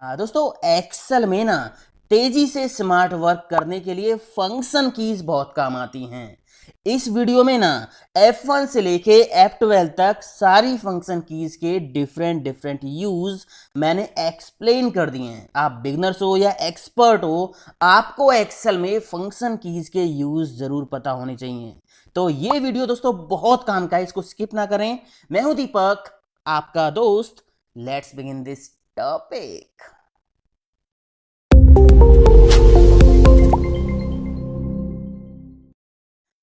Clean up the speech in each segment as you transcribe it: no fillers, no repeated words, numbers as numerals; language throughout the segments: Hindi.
दोस्तों एक्सेल में ना तेजी से स्मार्ट वर्क करने के लिए फंक्शन कीज बहुत काम आती हैं। इस वीडियो में ना F1 से लेके F12 तक सारी फंक्शन कीज के डिफरेंट डिफरेंट यूज मैंने एक्सप्लेन कर दिए हैं। आप बिगनर्स हो या एक्सपर्ट हो, आपको एक्सेल में फंक्शन कीज के यूज जरूर पता होने चाहिए। तो ये वीडियो दोस्तों बहुत काम का है, इसको स्किप ना करें। मैं हूं दीपक, आपका दोस्त। Let's begin this topic.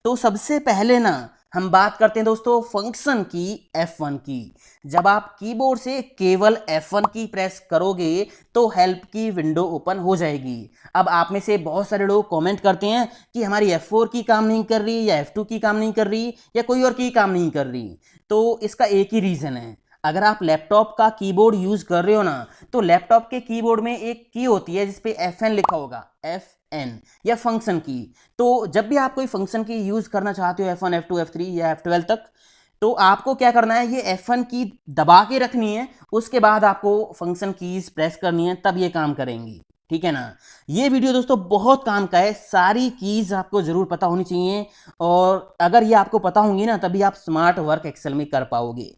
तो सबसे पहले ना हम बात करते हैं दोस्तों फंक्शन की F1 की। जब आप कीबोर्ड से केवल F1 की प्रेस करोगे तो हेल्प की विंडो ओपन हो जाएगी। अब आप में से बहुत सारे लोग कमेंट करते हैं कि हमारी F4 की काम नहीं कर रही, या F2 की काम नहीं कर रही, या कोई और की काम नहीं कर रही। तो इसका एक ही रीजन है, अगर आप लैपटॉप का कीबोर्ड यूज कर रहे हो ना, तो लैपटॉप के कीबोर्ड में एक की होती है जिसपे FN लिखा होगा, FN या फंक्शन की। तो जब भी आप कोई फंक्शन की यूज करना चाहते हो F1 F2 F3 या F12 तक, तो आपको क्या करना है, ये F1 की दबा के रखनी है, उसके बाद आपको फंक्शन कीज प्रेस करनी है, तब ये काम करेंगी। ठीक है ना। ये वीडियो दोस्तों बहुत काम का है, सारी कीज आपको जरूर पता होनी चाहिए, और अगर ये आपको पता होंगी ना तभी आप स्मार्ट वर्क एक्सेल में कर पाओगे।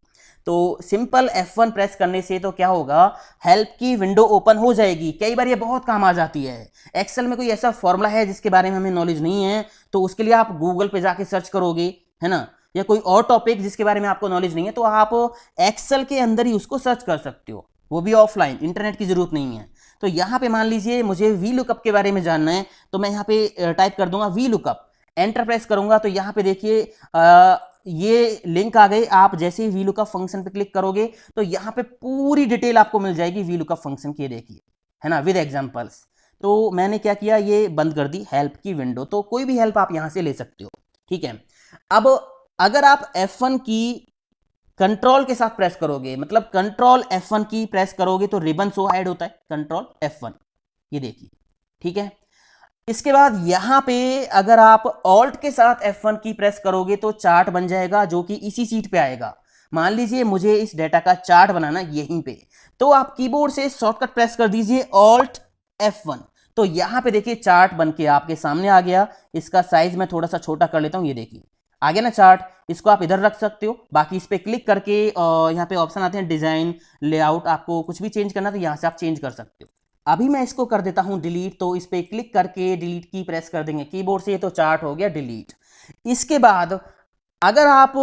तो सिंपल F1 प्रेस करने से तो क्या होगा, हेल्प की विंडो ओपन हो जाएगी। कई बार ये बहुत काम आ जाती है। एक्सेल में कोई ऐसा फॉर्मूला है जिसके बारे में हमें नॉलेज नहीं है, तो उसके लिए आप गूगल पे जाके सर्च करोगे, है ना, या कोई और टॉपिक जिसके बारे में आपको नॉलेज नहीं है, तो आप एक्सेल के अंदर ही उसको सर्च कर सकते हो, वो भी ऑफलाइन, इंटरनेट की जरूरत नहीं है। तो यहाँ पे मान लीजिए मुझे वी लुकअप के बारे में जानना है, तो मैं यहाँ पे टाइप कर दूंगा वी लुकअप, एंटर प्रेस करूंगा, तो यहाँ पे देखिए ये लिंक आ गई। आप जैसे ही वी लुकअप फंक्शन पे क्लिक करोगे तो यहाँ पे पूरी डिटेल आपको मिल जाएगी वी लुकअप फंक्शन की, देखिए, है ना, विद एग्जांपल्स। तो मैंने क्या किया, ये बंद कर दी हेल्प की विंडो। तो कोई भी हेल्प आप यहाँ से ले सकते हो। ठीक है। अब अगर आप F1 की कंट्रोल के साथ प्रेस करोगे, मतलब कंट्रोल F1 की प्रेस करोगे तो रिबन शो ऐड होता है, कंट्रोल F1, ये देखिए। ठीक है। इसके बाद यहां पे अगर आप ऑल्ट के साथ F1 की प्रेस करोगे तो चार्ट बन जाएगा, जो कि इसी सीट पे आएगा। मान लीजिए मुझे इस डेटा का चार्ट बनाना यहीं पे, तो आप कीबोर्ड से शॉर्टकट प्रेस कर दीजिए ऑल्ट F1। तो यहां पे देखिए चार्ट बन के आपके सामने आ गया। इसका साइज मैं थोड़ा सा छोटा कर लेता हूं, ये देखिए आ गया ना चार्ट। इसको आप इधर रख सकते हो, बाकी इस पे क्लिक करके यहाँ पे ऑप्शन आते हैं डिजाइन, लेआउट, आपको कुछ भी चेंज करना तो यहां से आप चेंज कर सकते हो। अभी मैं इसको कर देता हूं डिलीट, तो इस पे क्लिक करके डिलीट की प्रेस कर देंगे कीबोर्ड से, तो चार्ट हो गया डिलीट। इसके बाद अगर आप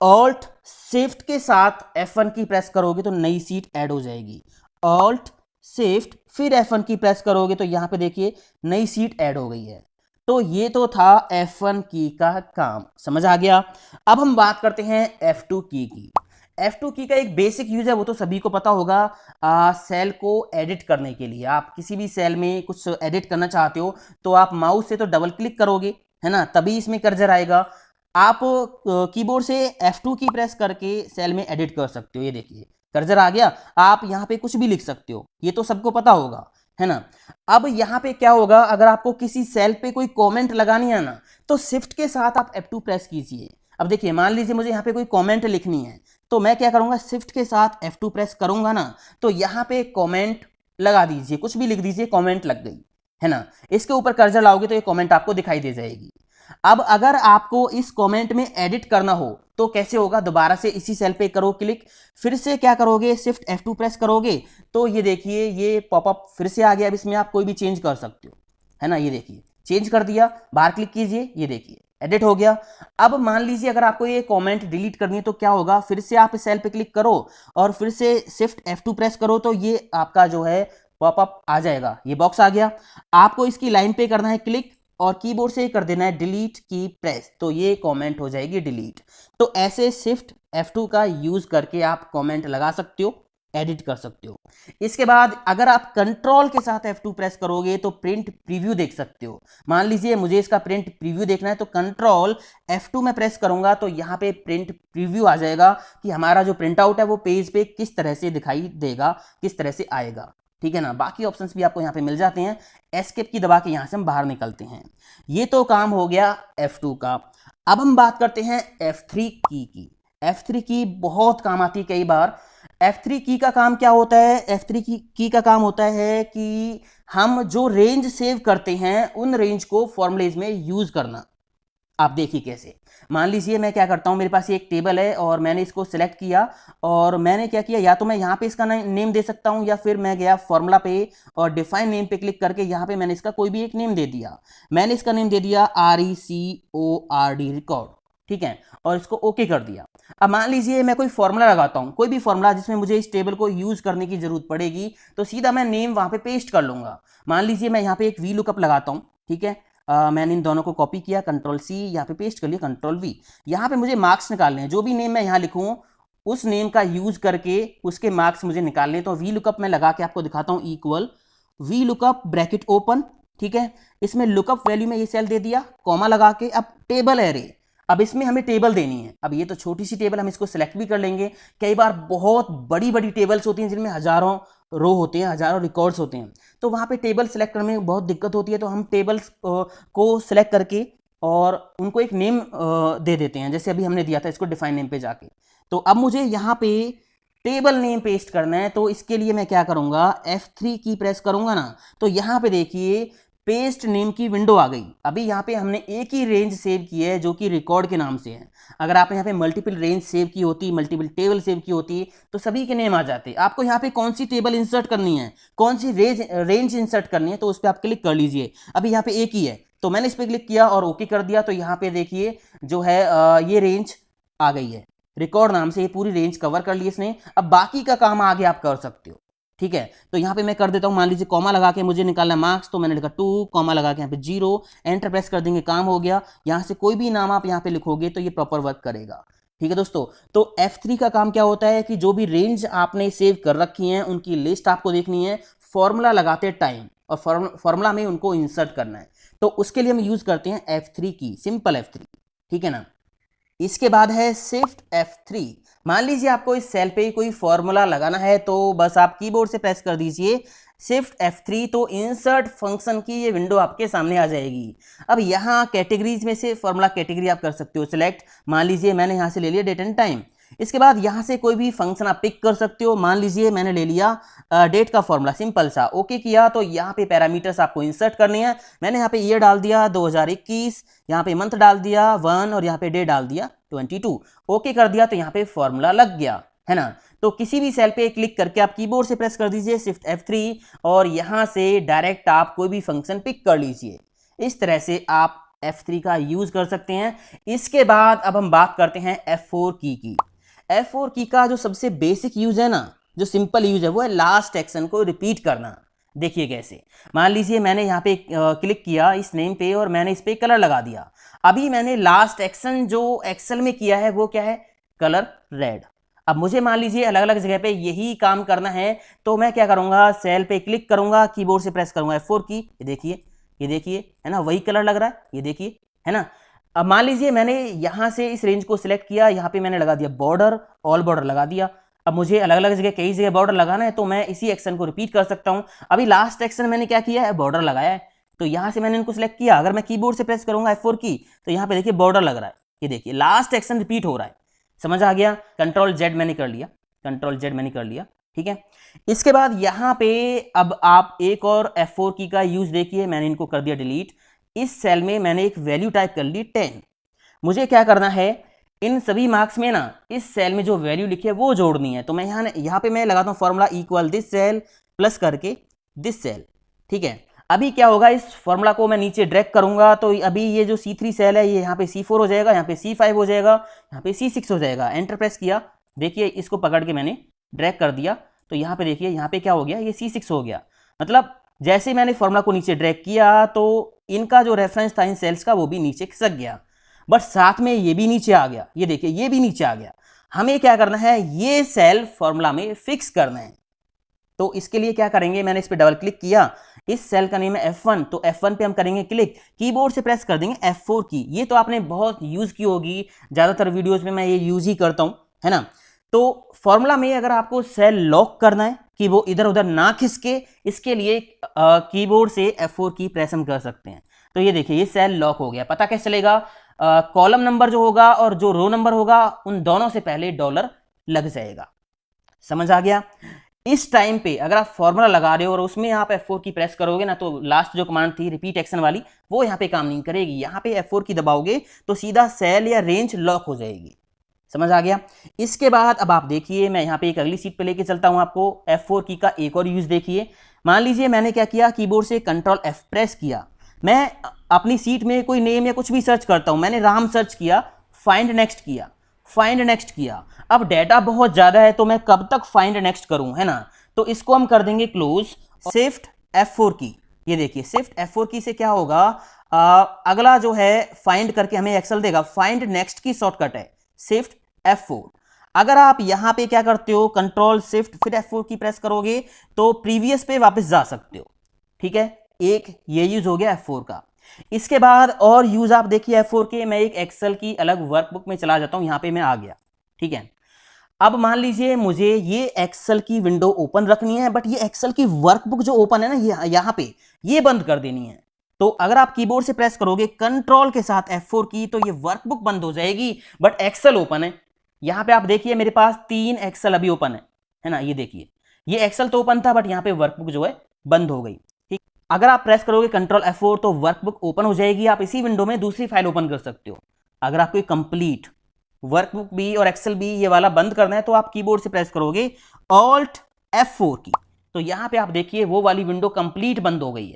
ऑल्ट शिफ्ट के साथ F1 की प्रेस करोगे तो नई सीट ऐड हो जाएगी। ऑल्ट शिफ्ट फिर F1 की प्रेस करोगे तो यहां पे देखिए नई सीट ऐड हो गई है। तो ये तो था F1 की का काम, समझ आ गया। अब हम बात करते हैं F2 की। F2 की का एक बेसिक यूज है, वो तो सभी को पता होगा। सेल को एडिट करने के लिए, आप किसी भी सेल में कुछ एडिट करना चाहते हो तो आप माउस से तो डबल क्लिक करोगे, है ना, तभी इसमें कर्सर आएगा। आप कीबोर्ड से F2 की प्रेस करके सेल में एडिट कर सकते हो, ये देखिए कर्सर आ गया। आप यहाँ पे कुछ भी लिख सकते हो, ये तो सबको पता होगा, है ना। अब यहाँ पे क्या होगा, अगर आपको किसी सेल पे कोई कमेंट लगानी है ना, तो शिफ्ट के साथ आप F2 प्रेस कीजिए। अब देखिए मान लीजिए मुझे यहाँ पे कोई कमेंट लिखनी है, तो मैं क्या करूंगा, शिफ्ट के साथ F2 प्रेस करूंगा ना, तो यहाँ पे कमेंट लगा दीजिए, कुछ भी लिख दीजिए, कमेंट लग गई, है ना। इसके ऊपर कर्सर लाओगे तो ये कमेंट आपको दिखाई दे जाएगी। अब अगर आपको इस कमेंट में एडिट करना हो तो कैसे होगा, दोबारा से इसी सेल पे करो क्लिक, फिर से क्या करोगे, शिफ्ट F2 प्रेस करोगे, तो ये देखिए ये पॉपअप फिर से आ गया। अब इसमें आप कोई भी चेंज कर सकते हो, है ना, ये देखिए चेंज कर दिया, बाहर क्लिक कीजिए, ये देखिए एडिट हो गया। अब मान लीजिए अगर आपको ये कमेंट डिलीट करनी है तो क्या होगा, फिर से आप इस सेल पे क्लिक करो और फिर से शिफ्ट F2 प्रेस करो, तो ये आपका जो है पॉपअप आ जाएगा, ये बॉक्स आ गया। आपको इसकी लाइन पे करना है क्लिक और कीबोर्ड से कर देना है डिलीट की प्रेस, तो ये कमेंट हो जाएगी डिलीट। तो ऐसे शिफ्ट F2 का यूज करके आप कमेंट लगा सकते हो, एडिट कर सकते हो। इसके बाद अगर आप कंट्रोल के साथ F2 प्रेस करोगे तो प्रिंट प्रीव्यू देख सकते हो। मान लीजिए मुझे इसका प्रिंट प्रीव्यू देखना है, तो कंट्रोल F2 में प्रेस करूंगा तो यहाँ पे प्रिंट प्रीव्यू आ जाएगा कि हमारा जो प्रिंट आउट है वो पेज पे किस तरह से दिखाई देगा, किस तरह से आएगा। ठीक है ना। बाकी ऑप्शंस भी आपको यहाँ पे मिल जाते हैं, एस्केप की दबा के यहाँ से हम बाहर निकलते हैं। ये तो काम हो गया F2 का। अब हम बात करते हैं F3 की। F3 की बहुत काम आती है कई बार। F3 की का काम क्या होता है? F3 की का काम होता है कि हम जो रेंज सेव करते हैं उन रेंज को फॉर्मूलेज में यूज करना। आप देखिए कैसे। मान लीजिए मैं क्या करता हूं, मेरे पास ये एक टेबल है और मैंने इसको सिलेक्ट किया और मैंने क्या किया, या तो मैं यहां पे इसका नेम दे सकता हूं या फिर मैं गया फॉर्मूला पे और डिफाइन नेम पे क्लिक करके यहां पे मैंने इसका कोई भी एक नेम दे दिया। मैंने इसका नेम दे दिया RECORD, रिकॉर्ड, ठीक है, और इसको ओके कर दिया। अब मान लीजिए मैं कोई फॉर्मूला लगाता हूं, कोई भी फॉर्मूला जिसमें मुझे इस टेबल को यूज करने की जरूरत पड़ेगी, तो सीधा मैं नेम वहां पे पेस्ट कर लूंगा। मान लीजिए मैं यहाँ पे एक वी लुकअप लगाता हूं, ठीक है। मैंने इन दोनों को कॉपी किया, Ctrl+C, यहाँ पे पेस्ट कर लिया, Ctrl+V। यहाँ पे मुझे मार्क्स निकालने हैं, जो भी नेम मैं यहाँ लिखूँ उस नेम का यूज करके उसके मार्क्स मुझे निकालने हैं। तो वी लुकअप मैं लगा के आपको दिखाता हूँ, equal V lookup bracket open, ठीक है। इसमें लुकअप वैल्यू में ये सेल दे दिया, कॉमा लगा के। अब टेबल एरे, अब इसमें हमें टेबल देनी है। अब ये तो छोटी सी टेबल, हम इसको सिलेक्ट भी कर लेंगे। कई बार बहुत बड़ी बड़ी टेबल्स होती हैं जिनमें हजारों रो होते हैं, हजारों रिकॉर्ड्स होते हैं, तो वहाँ पे टेबल सेलेक्ट करने में बहुत दिक्कत होती है। तो हम टेबल्स को सिलेक्ट करके और उनको एक नेम दे देते हैं, जैसे अभी हमने दिया था इसको डिफाइन नेम पे जाके। तो अब मुझे यहाँ पे टेबल नेम पेस्ट करना है, तो इसके लिए मैं क्या करूँगा, F3 की प्रेस करूँगा ना, तो यहाँ पे देखिए पेस्ट नेम की विंडो आ गई। अभी यहाँ पे हमने एक ही रेंज सेव की है जो कि रिकॉर्ड के नाम से है। अगर आपने यहाँ पे मल्टीपल रेंज सेव की होती, मल्टीपल टेबल सेव की होती, तो सभी के नेम आ जाते। आपको यहाँ पे कौन सी टेबल इंसर्ट करनी है, कौन सी रेंज इंसर्ट करनी है, तो उस पर आप क्लिक कर लीजिए। अभी यहाँ पे एक ही है, तो मैंने इस पर क्लिक किया और ओके कर दिया। तो यहाँ पे देखिए जो है ये रेंज आ गई है, रिकॉर्ड नाम से ये पूरी रेंज कवर कर ली इसने। अब बाकी का काम आगे आप कर सकते हो, ठीक है। तो यहाँ पे मैं कर देता हूँ, मान लीजिए कॉमा लगा के मुझे निकालना मार्क्स, तो मैंने लिखा 2, कॉमा लगा के यहाँ पे 0, एंटर प्रेस कर देंगे, काम हो गया। यहाँ से कोई भी नाम आप यहाँ पे लिखोगे तो ये प्रॉपर वर्क करेगा, ठीक है दोस्तों। तो F3 का काम क्या होता है कि जो भी रेंज आपने सेव कर रखी है उनकी लिस्ट आपको देखनी है फॉर्मूला लगाते टाइम, और फॉर्मूला में उनको इंसर्ट करना है। तो उसके लिए हम यूज करते हैं F3 की, सिंपल F3, ठीक है ना। इसके बाद है शिफ्ट F3। मान लीजिए आपको इस सेल पे कोई फॉर्मूला लगाना है, तो बस आप कीबोर्ड से प्रेस कर दीजिए शिफ्ट F3, तो इंसर्ट फंक्शन की ये विंडो आपके सामने आ जाएगी। अब यहाँ कैटेगरीज में से फॉर्मूला कैटेगरी आप कर सकते हो सिलेक्ट। मान लीजिए मैंने यहाँ से ले लिया डेट एंड टाइम। इसके बाद यहाँ से कोई भी फंक्शन आप पिक कर सकते हो। मान लीजिए मैंने ले लिया डेट का फॉर्मूला, सिंपल सा, ओके किया। तो यहाँ पे पैरामीटर्स आपको इंसर्ट करने हैं। मैंने यहाँ पे ईयर डाल दिया 2021, यहाँ पे मंथ डाल दिया 1 और यहाँ पे डे डाल दिया 22, ओके कर दिया। तो यहाँ पे फॉर्मूला लग गया, है ना। तो किसी भी सेल पे क्लिक करके आप कीबोर्ड से प्रेस कर दीजिए शिफ्ट F3 और यहाँ से डायरेक्ट आप कोई भी फंक्शन पिक कर लीजिए। इस तरह से आप F3 का यूज कर सकते हैं। इसके बाद अब हम बात करते हैं F4 की। F4 की का जो सबसे बेसिक यूज है ना, जो सिंपल यूज है, वो है लास्ट एक्शन को रिपीट करना। देखिए कैसे। मान लीजिए मैंने यहाँ पे क्लिक किया इस नेम पे और मैंने इस पे कलर लगा दिया। अभी मैंने लास्ट एक्शन जो एक्सेल में किया है वो क्या है, कलर रेड। अब मुझे मान लीजिए अलग अलग जगह पे यही काम करना है, तो मैं क्या करूंगा, सेल पे क्लिक करूंगा, कीबोर्ड से प्रेस करूंगा F4 की, ये देखिए, है ना, वही कलर लग रहा है, ये देखिए, है ना। अब मान लीजिए मैंने यहां से इस रेंज को सिलेक्ट किया, यहाँ पे मैंने लगा दिया बॉर्डर, ऑल बॉर्डर लगा दिया। अब मुझे अलग अलग जगह कई जगह बॉर्डर लगाना है, तो मैं इसी एक्शन को रिपीट कर सकता हूं। अभी लास्ट एक्शन मैंने क्या किया है, बॉर्डर लगाया है, तो यहां से मैंने इनको सिलेक्ट किया। अगर मैं कीबोर्ड से प्रेस करूंगा F4 की, तो यहाँ पे देखिए बॉर्डर लग रहा है, ये देखिए लास्ट एक्शन रिपीट हो रहा है। समझ आ गया। Ctrl+Z मैंने कर लिया, Ctrl+Z मैंने कर लिया, ठीक है। इसके बाद यहाँ पे अब आप एक और F4 की का यूज देखिए, मैंने इनको कर दिया डिलीट। इस सेल में मैंने एक वैल्यू टाइप कर ली 10। मुझे क्या करना है, इन सभी मार्क्स में ना इस सेल में जो वैल्यू लिखी है वो जोड़नी है। तो मैं यहाँ पे मैं लगाता हूँ formula equal this cell plus करके दिस सेल, ठीक है। अभी क्या होगा, इस फॉर्मूला को मैं नीचे ड्रैग करूंगा, तो अभी ये जो C3 सेल है ये यहाँ पे C4 हो जाएगा, यहाँ पे C5 हो जाएगा, यहाँ पे C6 हो जाएगा। एंटर प्रेस किया, देखिए इसको पकड़ के मैंने ड्रैग कर दिया, तो यहाँ पे देखिए यहाँ पे क्या हो गया, ये C6 हो गया। मतलब जैसे मैंने फॉर्मूला को नीचे ड्रैग किया तो इनका जो रेफरेंस था इन सेल्स का वो भी नीचे खिसक गया, बट साथ में ये भी नीचे आ गया, ये देखिए ये भी नीचे आ गया। हमें क्या करना है, ये सेल फॉर्मूला में फिक्स करना है। तो इसके लिए क्या करेंगे, मैंने इस पर डबल क्लिक किया, इस सेल का नेम है F1, तो F1 पे हम करेंगे क्लिक, कीबोर्ड से प्रेस कर देंगे F4 की। ये तो आपने बहुत यूज की होगी, ज्यादातर वीडियोस में मैं ये यूज ही करता हूं, है ना। तो फॉर्मूला में अगर आपको सेल लॉक करना है कि वो इधर उधर ना खिसके, इसके लिए कीबोर्ड से F4 की प्रेस हम कर सकते हैं। तो ये देखिए ये सेल लॉक हो गया। पता कैसे चलेगा, कॉलम नंबर जो होगा और जो रो नंबर होगा उन दोनों से पहले डॉलर लग जाएगा। समझ आ गया। इस टाइम पे अगर आप फॉर्मूला लगा रहे हो और उसमें आप F4 की प्रेस करोगे ना, तो लास्ट जो कमांड थी रिपीट एक्शन वाली, वो यहाँ पे काम नहीं करेगी। यहाँ पे F4 की दबाओगे तो सीधा सेल या रेंज लॉक हो जाएगी। समझ आ गया। इसके बाद अब आप देखिए, मैं यहाँ पे एक अगली सीट पे लेके चलता हूँ आपको। F4 की का एक और यूज देखिए। मान लीजिए मैंने क्या किया, कीबोर्ड से कंट्रोल F प्रेस किया, मैं अपनी सीट में कोई नेम या कुछ भी सर्च करता हूँ, मैंने राम सर्च किया, फाइंड नेक्स्ट किया, फाइंड नेक्स्ट किया। अब डेटा बहुत ज्यादा है तो मैं कब तक फाइंड नेक्स्ट करूं, है ना। तो इसको हम कर देंगे क्लोज। शिफ्ट F4 की, ये देखिए शिफ्ट F4 की से क्या होगा, अगला जो है फाइंड करके हमें एक्सेल देगा। फाइंड नेक्स्ट की शॉर्टकट है शिफ्ट F4। अगर आप यहां पे क्या करते हो, कंट्रोल शिफ्ट फिर F4 की प्रेस करोगे तो प्रीवियस पे वापस जा सकते हो। ठीक है, एक ये यूज हो गया F4 का। इसके बाद और यूज आप देखिए F4 के। मैं एक एक्सेल की अलग वर्कबुक में चला जाता हूं, यहां पे मैं आ गया। ठीक है, अब मान लीजिए मुझे ये एक्सेल की विंडो ओपन रखनी है, बट ये एक्सेल की वर्कबुक जो ओपन है ना यहां पे, ये बंद कर देनी है। तो अगर आप कीबोर्ड से प्रेस करोगे कंट्रोल के साथ F4 की, तो ये वर्कबुक बंद हो जाएगी, बट एक्सेल ओपन है। यहां पे आप देखिए मेरे पास 3 एक्सेल अभी ओपन है ना। ये देखिए, ये एक्सेल तो ओपन था, बट यहां पे वर्कबुक जो है बंद हो गई। ठीक, अगर आप प्रेस करोगे कंट्रोल F4 तो वर्कबुक ओपन हो जाएगी। आप इसी विंडो में दूसरी फाइल ओपन कर सकते हो। अगर आपको कंप्लीट वर्कबुक भी और एक्सेल भी ये वाला बंद करना है तो आप कीबोर्ड से प्रेस करोगे ऑल्ट F4 की, तो यहां पे आप देखिए वो वाली विंडो कंप्लीट बंद हो गई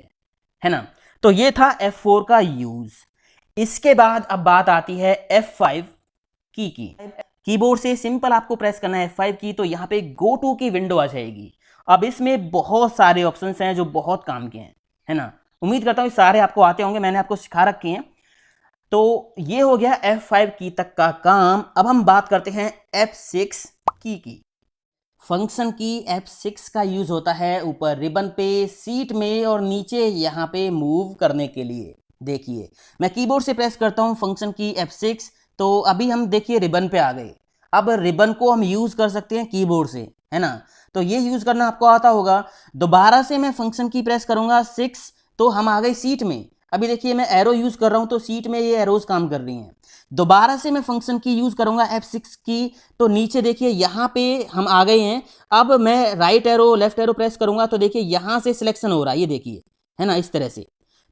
है ना। तो ये था F4 का यूज। इसके बाद अब बात आती है F5 की कीबोर्ड से सिंपल आपको प्रेस करना है F5 की, तो यहां पे गो टू की विंडो आ जाएगी। अब इसमें बहुत सारे ऑप्शंस हैं जो बहुत काम के हैं, है ना। उम्मीद करता हूं सारे आपको आते होंगे, मैंने आपको सिखा रखे हैं। तो ये हो गया F5 की तक का काम। अब हम बात करते हैं F6 की। फंक्शन की F6 का यूज होता है ऊपर रिबन पे, सीट में और नीचे यहाँ पे मूव करने के लिए। देखिए मैं कीबोर्ड से प्रेस करता हूँ फंक्शन की F6, तो अभी हम देखिए रिबन पे आ गए। अब रिबन को हम यूज कर सकते हैं कीबोर्ड से, है ना। तो ये यूज करना आपको आता होगा। दोबारा से मैं फंक्शन की प्रेस करूंगा 6, तो हम आ गए सीट में। अभी देखिए मैं एरो यूज कर रहा हूं तो सीट में ये एरोज काम कर रही हैं। दोबारा से मैं फंक्शन की यूज करूंगा F6 की, तो नीचे देखिए यहां पे हम आ गए हैं। अब मैं right arrow left arrow press करूंगा तो देखिए यहां से सिलेक्शन हो रहा है, ये देखिए, है ना, इस तरह से।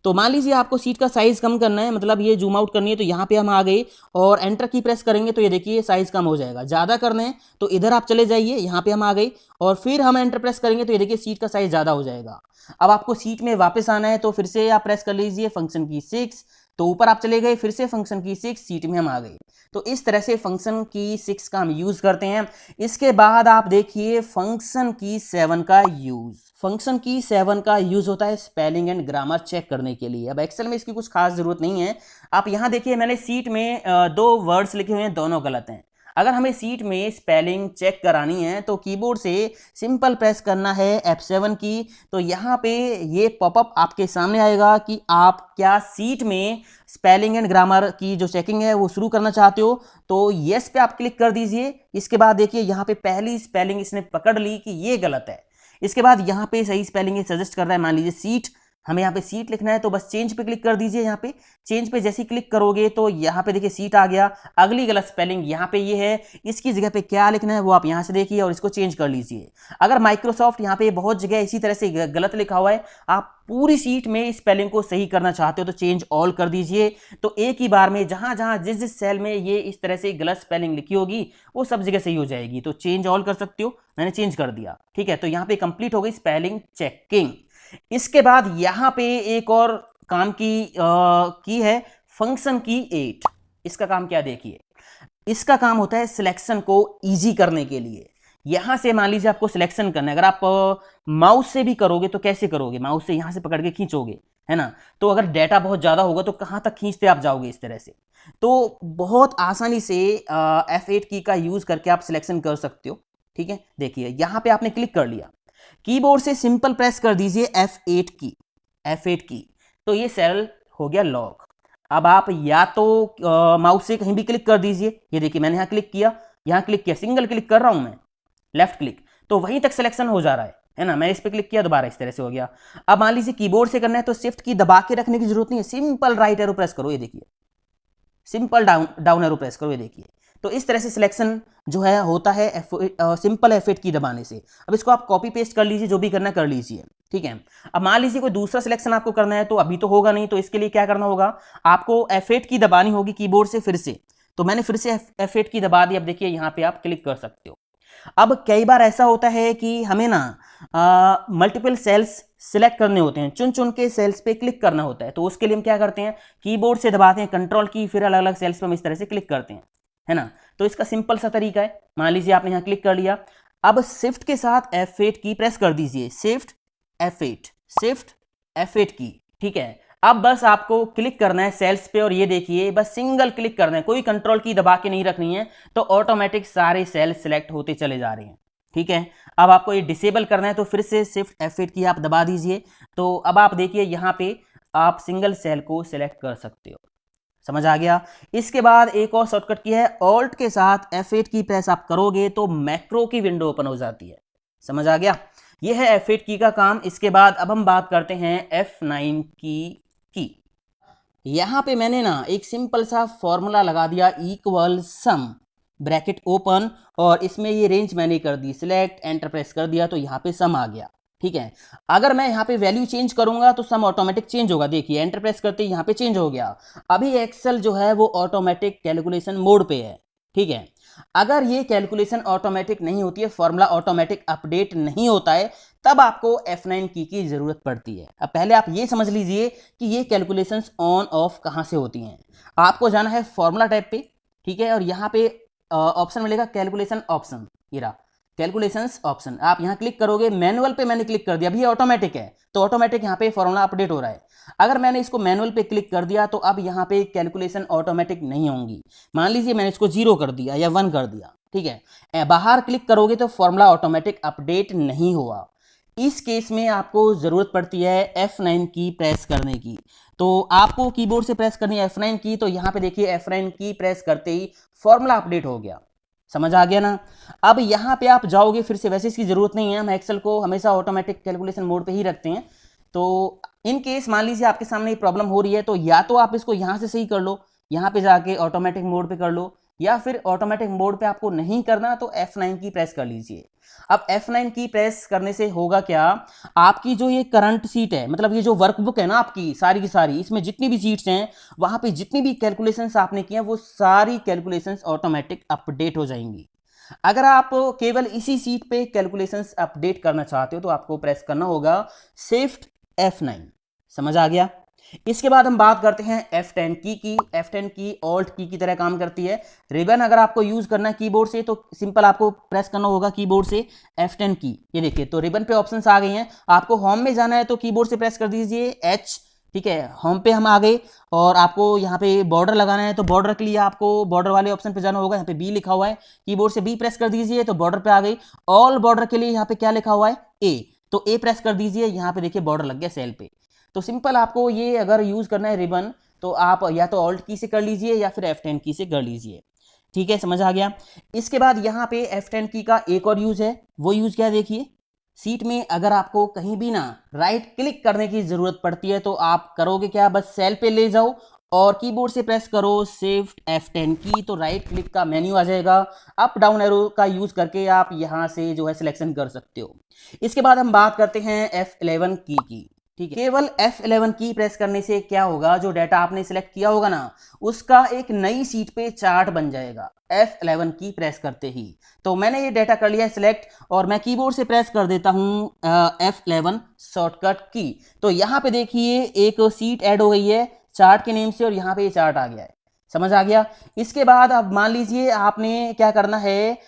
तो मान लीजिए आपको सीट का साइज कम करना है, मतलब ये जूम आउट करनी है, तो यहाँ पे हम आ गए और एंटर की प्रेस करेंगे तो ये देखिए साइज कम हो जाएगा। ज़्यादा करना है तो इधर आप चले जाइए, यहाँ पे हम आ गए और फिर हम एंटर प्रेस करेंगे तो ये देखिए सीट का साइज ज़्यादा हो जाएगा। अब आपको सीट में वापस आना है तो फिर से आप प्रेस कर लीजिए फंक्शन की 6, तो ऊपर आप चले गए, फिर से फंक्शन की 6, सीट में हम आ गए। तो इस तरह से फंक्शन की 6 का हम यूज करते हैं। इसके बाद आप देखिए फंक्शन की 7 का यूज। फंक्शन की 7 का यूज होता है स्पेलिंग एंड ग्रामर चेक करने के लिए। अब एक्सेल में इसकी कुछ खास जरूरत नहीं है। आप यहां देखिए मैंने सीट में 2 वर्ड्स लिखे हुए हैं, दोनों गलत हैं। अगर हमें सीट में स्पेलिंग चेक करानी है तो कीबोर्ड से सिंपल प्रेस करना है F7 की, तो यहाँ पे ये पॉपअप आपके सामने आएगा कि आप क्या सीट में स्पेलिंग एंड ग्रामर की जो चेकिंग है वो शुरू करना चाहते हो। तो येस पे आप क्लिक कर दीजिए। इसके बाद देखिए यहाँ पे पहली स्पेलिंग इसने पकड़ ली कि ये गलत है। इसके बाद यहाँ पे सही स्पेलिंग सजेस्ट कर रहा है, मान लीजिए सीट, हमें यहाँ पे सीट लिखना है तो बस चेंज पे क्लिक कर दीजिए। यहाँ पे चेंज पे जैसे ही क्लिक करोगे तो यहाँ पे देखिए सीट आ गया। अगली गलत स्पेलिंग यहाँ पे ये है, इसकी जगह पे क्या लिखना है वो आप यहाँ से देखिए और इसको चेंज कर लीजिए। अगर माइक्रोसॉफ्ट यहाँ पे बहुत जगह इसी तरह से गलत लिखा हुआ है, आप पूरी सीट में स्पेलिंग को सही करना चाहते हो तो चेंज ऑल कर दीजिए। तो एक ही बार में जहां जहां जिस जिस सेल में ये इस तरह से गलत स्पेलिंग लिखी होगी वो सब जगह सही हो जाएगी। तो चेंज ऑल कर सकते हो, मैंने चेंज कर दिया। ठीक है, तो यहाँ पे कंप्लीट हो गई स्पेलिंग चेकिंग। इसके बाद यहां पे एक और काम की है फंक्शन की 8। इसका काम क्या देखिए, इसका काम होता है सिलेक्शन को इजी करने के लिए। यहां से मान लीजिए आपको सिलेक्शन करना है, अगर आप माउस से भी करोगे तो कैसे करोगे, माउस से यहां से पकड़ के खींचोगे, है ना। तो अगर डेटा बहुत ज्यादा होगा तो कहां तक खींचते आप जाओगे इस तरह से। तो बहुत आसानी से F8 की का यूज करके आप सिलेक्शन कर सकते हो। ठीक है, देखिए यहां पे आपने क्लिक कर लिया, कीबोर्ड से सिंपल प्रेस कर दीजिए F8 की, तो ये सेल हो गया लॉक। अब आप या तो माउस से कहीं भी क्लिक कर दीजिए। ये देखिए मैंने यहां क्लिक किया, सिंगल क्लिक कर रहा हूं मैं, लेफ्ट क्लिक, तो वहीं तक सिलेक्शन हो जा रहा है ना। मैं इस पे क्लिक किया, दोबारा इस तरह से हो गया। अब मान लीजिए कीबोर्ड से करना है तो शिफ्ट की दबा के रखने की जरूरत नहीं है, सिंपल राइट एरो प्रेस करो, ये देखिए, सिंपल डाउन एरो प्रेस करो, ये देखिए, तो इस तरह से सिलेक्शन जो है होता है सिंपल F8 की दबाने से। अब इसको आप कॉपी पेस्ट कर लीजिए, जो भी करना कर लीजिए, ठीक है। अब मान लीजिए कोई दूसरा सिलेक्शन आपको करना है, तो अभी तो होगा नहीं, तो इसके लिए क्या करना होगा, आपको F8 की दबानी होगी कीबोर्ड से फिर से। तो मैंने फिर से F8 की दबा दी। अब देखिए यहाँ पे आप क्लिक कर सकते हो। अब कई बार ऐसा होता है कि हमें ना मल्टीपल सेल्स सिलेक्ट करने होते हैं, चुन चुन के सेल्स पे क्लिक करना होता है। तो उसके लिए हम क्या करते हैं, कीबोर्ड से दबाते हैं कंट्रोल की, फिर अलग अलग सेल्स पे हम इस तरह से क्लिक करते हैं, है ना। तो इसका सिंपल सा तरीका है, मान लीजिए आपने यहाँ क्लिक कर लिया। अब शिफ्ट के साथ F8 की प्रेस कर दीजिए, शिफ्ट F8 की, ठीक है। अब बस आपको क्लिक करना है सेल्स पे, और ये देखिए बस सिंगल क्लिक करना है, कोई कंट्रोल की दबा के नहीं रखनी है, तो ऑटोमेटिक सारे सेल्स सिलेक्ट होते चले जा रहे हैं, ठीक है। अब आपको ये डिसेबल करना है, तो फिर से शिफ्ट F8 की आप दबा दीजिए। तो अब आप देखिए यहाँ पे आप सिंगल सेल को सिलेक्ट कर सकते हो। समझ आ गया। इसके बाद एक और शॉर्टकट की है, ऑल्ट के साथ F8 की प्रेस आप करोगे तो मैक्रो की विंडो ओपन हो जाती है। समझ आ गया, ये है F8 की का काम। इसके बाद अब हम बात करते हैं F9 की। यहां पे मैंने ना एक सिंपल सा फॉर्मूला लगा दिया, इक्वल सम ब्रैकेट ओपन, और इसमें ये रेंज मैंने कर दी, सिलेक्ट एंटर प्रेस कर दिया, तो यहाँ पे सम आ गया, ठीक है। अगर मैं यहाँ पे वैल्यू चेंज करूंगा तो सम ऑटोमेटिक चेंज होगा। देखिए एंटर प्रेस करते ही यहाँ पे चेंज हो गया। अभी एक्सेल जो है वो ऑटोमेटिक कैलकुलेशन मोड पे है, ठीक है। अगर ये कैलकुलेशन ऑटोमेटिक नहीं होती है, फॉर्मूला ऑटोमेटिक अपडेट नहीं होता है, तब आपको F9 की जरूरत पड़ती है। अब पहले आप ये समझ लीजिए कि ये कैलकुलेशंस ऑन ऑफ कहाँ से होती हैं। आपको जाना है फॉर्मूला टैब पे, ठीक है, और यहाँ पे ऑप्शन मिलेगा कैलकुलेशन ऑप्शन, ये रहा कैलकुलेशंस ऑप्शन। आप यहाँ क्लिक करोगे, मैनुअल पे मैंने क्लिक कर दिया, अभी ये ऑटोमेटिक है, तो ऑटोमेटिक यहाँ पे फॉर्मूला अपडेट हो रहा है। अगर मैंने इसको मैनुअल पे क्लिक कर दिया तो अब यहाँ पे कैलकुलेशन ऑटोमेटिक नहीं होंगी। मान लीजिए मैंने इसको 0 कर दिया या 1 कर दिया, ठीक है, बाहर क्लिक करोगे तो फॉर्मूला ऑटोमेटिक अपडेट नहीं हुआ। इस केस में आपको जरूरत पड़ती है F9 की प्रेस करने की। तो आपको कीबोर्ड से प्रेस करनी है F9 की, तो यहाँ पे देखिए F9 की प्रेस करते ही फॉर्मूला अपडेट हो गया। समझ आ गया ना। अब यहाँ पे आप जाओगे फिर से, वैसे इसकी जरूरत नहीं है, हम एक्सेल को हमेशा ऑटोमेटिक कैलकुलेशन मोड पे ही रखते हैं। तो इन केस मान लीजिए आपके सामने ये प्रॉब्लम हो रही है, तो या तो आप इसको यहाँ से सही कर लो, यहाँ पे जाके ऑटोमेटिक मोड पे कर लो, या फिर ऑटोमेटिक मोड पे आपको नहीं करना तो F9 की प्रेस कर लीजिए। अब F9 की प्रेस करने से होगा क्या, आपकी जो ये करंट सीट है, मतलब ये जो वर्कबुक है ना आपकी सारी की सारी, इसमें जितनी भी सीट्स हैं वहां पे जितनी भी कैलकुलेशंस आपने की हैं वो सारी कैलकुलेशंस ऑटोमेटिक अपडेट हो जाएंगी। अगर आप केवल इसी सीट पे कैलकुलेशंस अपडेट करना चाहते हो तो आपको प्रेस करना होगा शिफ्ट F9। समझ आ गया। इसके बाद हम बात करते हैं F10 की। F10 की ऑल्ट की तरह काम करती है। रिबन अगर आपको यूज करना है कीबोर्ड से तो सिंपल आपको प्रेस करना होगा कीबोर्ड से F10 की। ये देखिए, तो रिबन पे ऑप्शंस आ गई हैं। आपको होम में जाना है तो कीबोर्ड से प्रेस कर दीजिए H, ठीक है, होम पे हम आ गए। और आपको यहाँ पे बॉर्डर लगाना है तो बॉर्डर के लिए आपको बॉर्डर वाले ऑप्शन पे जाना होगा। यहाँ पे B लिखा हुआ है, कीबोर्ड से B प्रेस कर दीजिए तो बॉर्डर पे आ गई। ऑल बॉर्डर के लिए यहाँ पे क्या लिखा हुआ है, A, तो A प्रेस कर दीजिए, यहाँ पे देखिए बॉर्डर लग गया सेल पे। तो सिंपल आपको ये अगर यूज करना है रिबन तो आप या तो ऑल्ट की से कर लीजिए या फिर F10 की से कर लीजिए, ठीक है, समझ आ गया। इसके बाद यहाँ पे F10 की का एक और यूज है, वो यूज क्या है देखिए। सीट में अगर आपको कहीं भी ना राइट क्लिक करने की जरूरत पड़ती है तो आप करोगे क्या, बस सेल पे ले जाओ और कीबोर्ड से प्रेस करो शिफ्ट F10 की, तो राइट क्लिक का मेन्यू आ जाएगा। अप डाउन एरो का यूज करके आप यहां से जो है सिलेक्शन कर सकते हो। इसके बाद हम बात करते हैं F11 की, ठीक है। केवल F11 की प्रेस करने से क्या होगा, जो डाटा आपने सिलेक्ट किया होगा ना उसका एक नई सीट पे चार्ट बन जाएगा F11 की प्रेस करते ही। तो मैंने ये डाटा कर लिया है सिलेक्ट और मैं कीबोर्ड से प्रेस कर देता हूं F11 शॉर्टकट की। तो यहां पे देखिए एक सीट ऐड हो गई है चार्ट के नेम से और यहां पे ये चार्ट आ गया है। समझ आ गया। इसके बाद अब मान लीजिए आपने क्या करना है,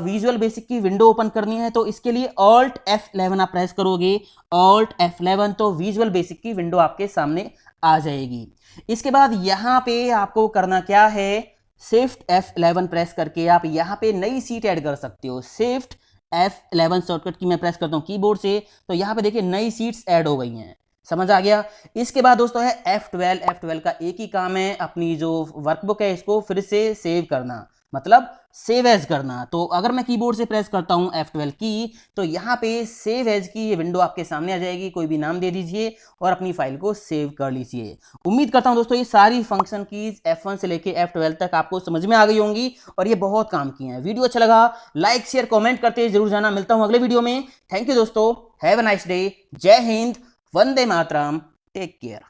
विजुअल बेसिक की विंडो ओपन करनी है तो इसके लिए Alt F11 आप प्रेस करोगे, Alt F11, तो विजुअल बेसिक की विंडो आपके सामने आ जाएगी। इसके बाद यहाँ पे आपको करना क्या है, शिफ्ट F11 प्रेस करके आप यहाँ पे नई सीट ऐड कर सकते हो। शिफ्ट F11 शॉर्टकट की मैं प्रेस करता हूँ कीबोर्ड से तो यहाँ पे देखिए नई सीट्स ऐड हो गई हैं। समझ आ गया। इसके बाद दोस्तों है F12 का एक ही काम है, अपनी जो वर्कबुक है इसको फिर से सेव करना। मतलब सेव एज करना। तो अगर मैं कीबोर्ड से प्रेस करता हूं F12 की, तो यहाँ पे सेव एज की ये विंडो आपके सामने आ जाएगी। कोई भी नाम दे दीजिए और अपनी फाइल को सेव कर लीजिए। उम्मीद करता हूं दोस्तों ये सारी फंक्शन कीज F1 से लेके F12 तक आपको समझ में आ गई होंगी और ये बहुत काम की हैं। वीडियो अच्छा लगा लाइक शेयर कॉमेंट करते जरूर जाना। मिलता हूं अगले वीडियो में। थैंक यू दोस्तों, हैव अ नाइस डे, जय हिंद, वंदे मातरम, टेक केयर।